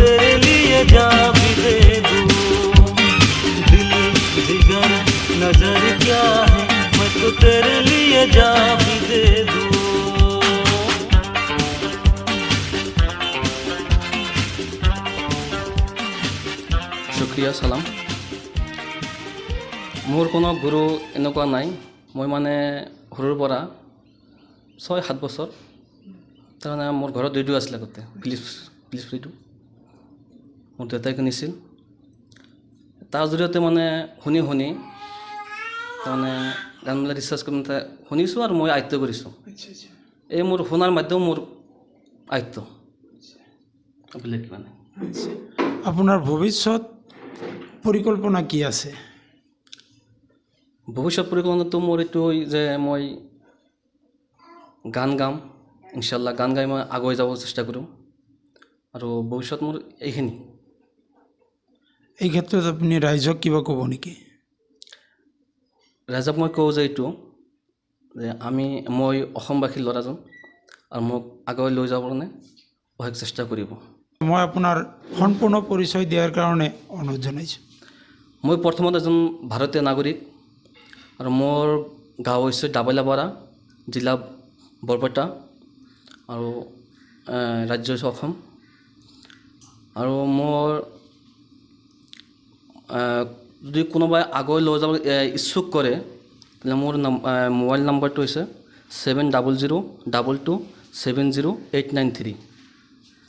तेरे लिए जा भी दे दूं। दिल जिगर नजर क्या है, मैं तो तेरे लिए जा भी दे दूं। শুক্ৰিয়া চালাম। মোৰ কোনো গুৰু এনেকুৱা নাই। মই মানে সৰুৰ পৰা 6-7 বছৰ তাৰমানে মোৰ ঘৰত ৰেডিঅ' আছিলে আগতে, ফিলিপছ ৰেডিঅ'। মোৰ দেউতাই কিনিছিল। তাৰ জৰিয়তে মানে শুনি তাৰমানে গানবিলাক ৰিচাৰ্জ কৰি শুনিছোঁ আৰু মই আয়ত্ব কৰিছোঁ। এই মোৰ শুনাৰ মাধ্যম মোৰ আয়ত্ব বেলেগ মানে। আপোনাৰ ভৱিষ্যত পৰিকল্পনা কি আছে? ভৱিষ্যত পৰিকল্পনাটো মোৰ এইটো যে মই গান গাম, ইনশাল্লাহ গান গাই মই আগুৱাই যাব চেষ্টা কৰিম। আৰু ভৱিষ্যত মোৰ এইখিনি। এই ক্ষেত্ৰত আপুনি ৰাইজক কিবা ক'ব নেকি? ৰাইজক মই কওঁ যে এইটো যে মই অসমবাসীৰ ল'ৰাজন আৰু মোক আগুৱাই লৈ যাবৰ কাৰণে অশেষ চেষ্টা কৰিব। মই আপোনাৰ সম্পূৰ্ণ পৰিচয় দিয়াৰ কাৰণে অনুৰোধ জনাইছোঁ। মই প্ৰথমতে এজন ভাৰতীয় নাগৰিক আৰু মোৰ গাঁও হৈছে দাবৈলাপাৰা, জিলা বৰপেটা আৰু ৰাজ্য হৈছে অসম। আৰু মোৰ যদি কোনোবাই আগুৱাই লৈ যাব ইচ্ছুক কৰে তেতিয়াহ'লে মোৰ মোবাইল নাম্বাৰটো হৈছে 7002270893।